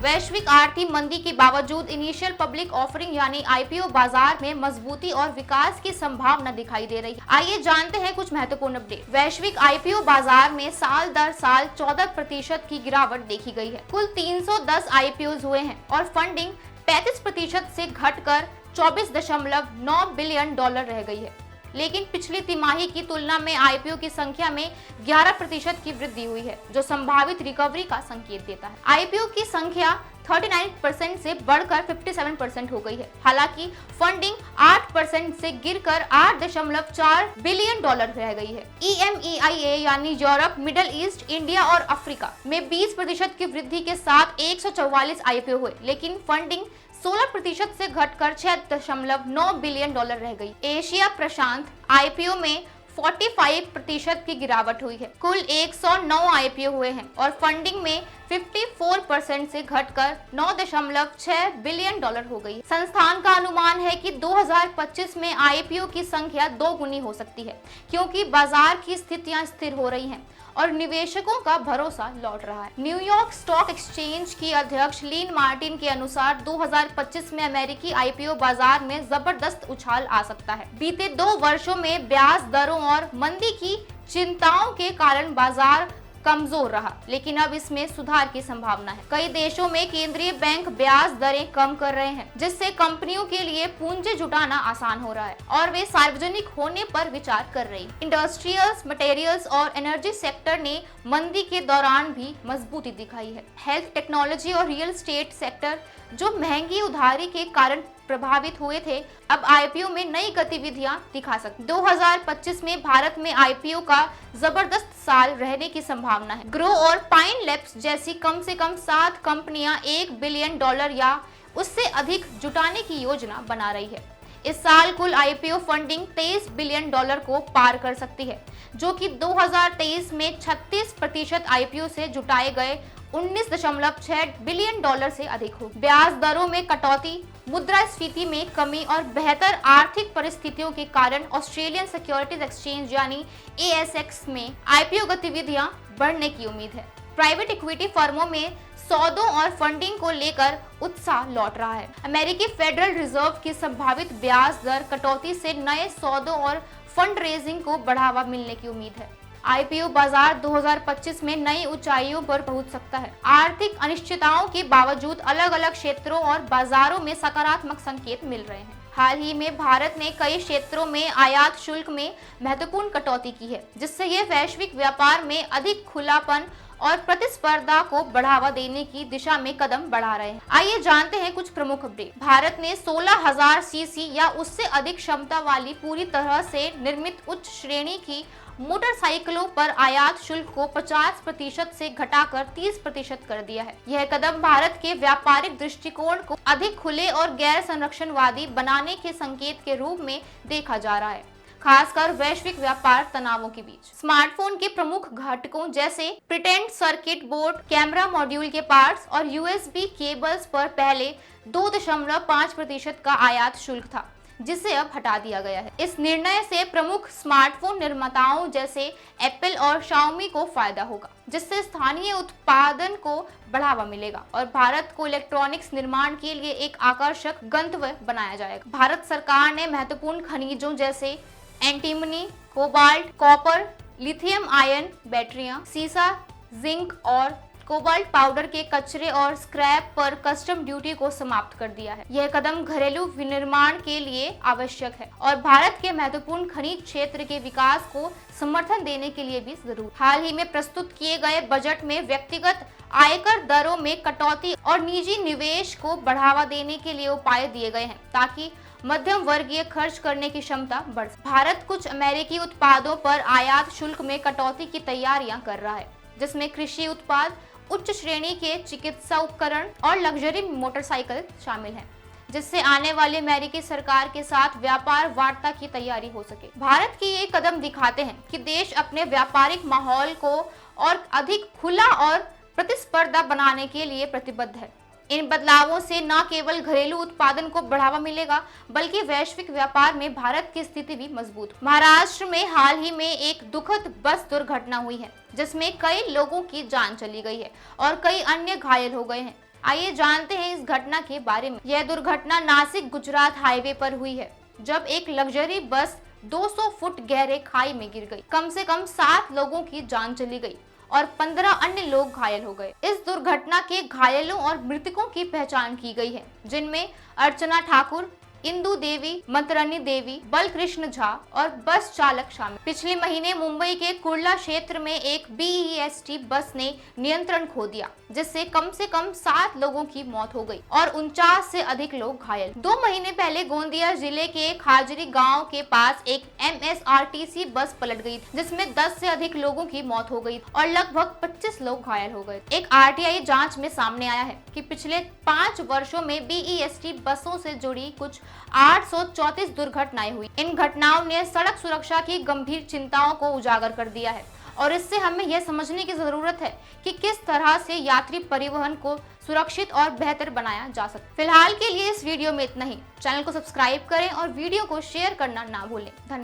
वैश्विक आर्थिक मंदी के बावजूद इनिशियल पब्लिक ऑफरिंग यानी आईपीओ बाजार में मजबूती और विकास की संभावना दिखाई दे रही है। आइए जानते हैं कुछ महत्वपूर्ण अपडेट। वैश्विक आईपीओ बाजार में साल दर साल 14% की गिरावट देखी गई है। कुल 310 आईपीओ हुए हैं और फंडिंग 35% से घटकर 24.9 बिलियन डॉलर रह गई है। लेकिन पिछली तिमाही की तुलना में आईपीओ की संख्या में 11% की वृद्धि हुई है, जो संभावित रिकवरी का संकेत देता है। आईपीओ की संख्या 39% से बढ़कर 57% हो गई है। हालांकि फंडिंग 8% से गिरकर 8.4 बिलियन डॉलर रह गई है। EMEIA यानी यूरोप, मिडिल ईस्ट, इंडिया और अफ्रीका में 20% की वृद्धि के साथ 144 आईपीओ हुए, लेकिन फंडिंग 16% से घटकर 6.9 बिलियन डॉलर रह गई। एशिया प्रशांत आईपीओ में 45% की गिरावट हुई है। कुल 109 आईपीओ हुए हैं और फंडिंग में 54% से घटकर 9.6 बिलियन डॉलर हो गई। संस्थान का अनुमान है कि 2025 में आईपीओ की संख्या 2 गुनी हो सकती है, क्योंकि बाजार की स्थितियां स्थिर हो रही हैं और निवेशकों का भरोसा लौट रहा है। न्यूयॉर्क स्टॉक एक्सचेंज की अध्यक्ष लीन मार्टिन के अनुसार 2025 में अमेरिकी आईपीओ बाजार में जबरदस्त उछाल आ सकता है। बीते 2 वर्षों में ब्याज दरों और मंदी की चिंताओं के कारण बाजार कमजोर रहा, लेकिन अब इसमें सुधार की संभावना है। कई देशों में केंद्रीय बैंक ब्याज दरें कम कर रहे हैं, जिससे कंपनियों के लिए पूंजी जुटाना आसान हो रहा है और वे सार्वजनिक होने पर विचार कर रही हैं। इंडस्ट्रियल्स, मटेरियल्स और एनर्जी सेक्टर ने मंदी के दौरान भी मजबूती दिखाई है। हेल्थ, टेक्नोलॉजी और रियल एस्टेट सेक्टर, जो महंगी उधारी के कारण प्रभावित हुए थे, अब आईपीओ में नई गतिविधियां दिखा सकते। 2025 में भारत में आईपीओ का जबरदस्त साल रहने की संभावना है। ग्रो और पाइन लैब्स जैसी कम से कम 7 कंपनियां 1 बिलियन डॉलर या उससे अधिक जुटाने की योजना बना रही है। इस साल कुल आईपीओ फंडिंग 23 बिलियन डॉलर को पार कर सकती है, जो कि 2023 में 36% आईपीओ से जुटाए गए 19.6 बिलियन डॉलर से अधिक हो। ब्याज दरों में कटौती, मुद्रास्फीति में कमी और बेहतर आर्थिक परिस्थितियों के कारण ऑस्ट्रेलियन सिक्योरिटीज एक्सचेंज यानी ASX में आईपीओ गतिविधियां बढ़ने की उम्मीद है। प्राइवेट इक्विटी फर्मों में सौदों और फंडिंग को लेकर उत्साह लौट रहा है। अमेरिकी फेडरल रिजर्व की संभावित ब्याज दर कटौती से नए सौदों और फंड रेजिंग को बढ़ावा मिलने की उम्मीद है। आईपीओ बाजार 2025 में नई ऊंचाइयों पर पहुंच सकता है। आर्थिक अनिश्चितताओं के बावजूद अलग अलग क्षेत्रों और बाजारों में सकारात्मक संकेत मिल रहे हैं। हाल ही में भारत ने कई क्षेत्रों में आयात शुल्क में महत्वपूर्ण कटौती की है, जिससे यह वैश्विक व्यापार में अधिक खुलापन और प्रतिस्पर्धा को बढ़ावा देने की दिशा में कदम बढ़ा रहे हैं। आइए जानते हैं कुछ प्रमुख अपडेट। भारत ने 16,000 सीसी या उससे अधिक क्षमता वाली पूरी तरह से निर्मित उच्च श्रेणी की मोटरसाइकिलों पर आयात शुल्क को 50% से घटाकर 30% कर दिया है। यह कदम भारत के व्यापारिक दृष्टिकोण को अधिक खुले और गैर संरक्षणवादी बनाने के संकेत के रूप में देखा जा रहा है, खासकर वैश्विक व्यापार तनावों के बीच। स्मार्टफोन के प्रमुख घटकों जैसे printed circuit board, camera module के पार्ट्स और USB केबल्स पर पहले 2.5% का आयात शुल्क था, जिसे अब हटा दिया गया है। इस निर्णय से प्रमुख स्मार्टफोन निर्माताओं जैसे एप्पल और शाओमी को फायदा होगा, जिससे स्थानीय उत्पादन को बढ़ावा मिलेगा और भारत को इलेक्ट्रॉनिक्स निर्माण के लिए एक आकर्षक गंतव्य बनाया जाएगा। भारत सरकार ने महत्वपूर्ण खनिजों जैसे antimony, cobalt, copper, lithium ion बैटरियां, सीसा, जिंक और कोबाल्ट पाउडर के कचरे और स्क्रैप पर कस्टम ड्यूटी को समाप्त कर दिया है। यह कदम घरेलू विनिर्माण के लिए आवश्यक है और भारत के महत्वपूर्ण खनिज क्षेत्र के विकास को समर्थन देने के लिए भी जरूरी। हाल ही में प्रस्तुत किए गए बजट में व्यक्तिगत आयकर दरों में कटौती और निजी निवेश को बढ़ावा देने के लिए उपाय दिए गए हैं, ताकि मध्यम वर्गीय खर्च करने की क्षमता बढ़ सके। भारत कुछ अमेरिकी उत्पादों पर आयात शुल्क में कटौती की तैयारियां कर रहा है, जिसमें कृषि उत्पाद, उच्च श्रेणी के चिकित्सा उपकरण और लग्जरी मोटरसाइकिल शामिल हैं, जिससे आने वाली अमेरिकी सरकार के साथ व्यापार वार्ता की तैयारी हो सके। भारत के ये कदम दिखाते हैं कि देश अपने व्यापारिक माहौल को और अधिक खुला और प्रतिस्पर्धा बनाने के लिए प्रतिबद्ध है। इन बदलावों से न केवल घरेलू उत्पादन को बढ़ावा मिलेगा, बल्कि वैश्विक व्यापार में भारत की स्थिति भी मजबूत। महाराष्ट्र में हाल ही में एक दुखद बस दुर्घटना हुई है, जिसमें कई लोगों की जान चली गई है और कई अन्य घायल हो गए हैं। आइए जानते हैं इस घटना के बारे में। यह दुर्घटना नासिक गुजरात हाईवे पर हुई है, जब एक लग्जरी बस 200 फुट गहरे खाई में गिर गई। कम से कम 7 लोगों की जान चली गई और 15 अन्य लोग घायल हो गए। इस दुर्घटना के घायलों और मृतकों की पहचान की गई है, जिनमें अर्चना ठाकुर, इंदु देवी, मतरनी देवी, बलकृष्ण झा और बस चालक शामिल। पिछले महीने मुंबई के कुर्ला क्षेत्र में एक BEST बस ने नियंत्रण खो दिया, जिससे कम से कम 7 लोगों की मौत हो गई और 49 से अधिक लोग घायल। 2 महीने पहले गोंदिया जिले के खाजरी गांव के पास एक MSRTC बस पलट गई, जिसमें 10 से अधिक लोगों की मौत हो गई और लगभग 25 लोग घायल हो गए। एक RTI जांच में सामने आया है कि पिछले 5 वर्षों में BEST बसों से जुड़ी कुछ 834 दुर्घटनाएं हुई। इन घटनाओं ने सड़क सुरक्षा की गंभीर चिंताओं को उजागर कर दिया है और इससे हमें यह समझने की जरूरत है कि किस तरह से यात्री परिवहन को सुरक्षित और बेहतर बनाया जा सकता है। फिलहाल के लिए इस वीडियो में इतना ही। चैनल को सब्सक्राइब करें और वीडियो को शेयर करना ना भूलें। धन्यवाद।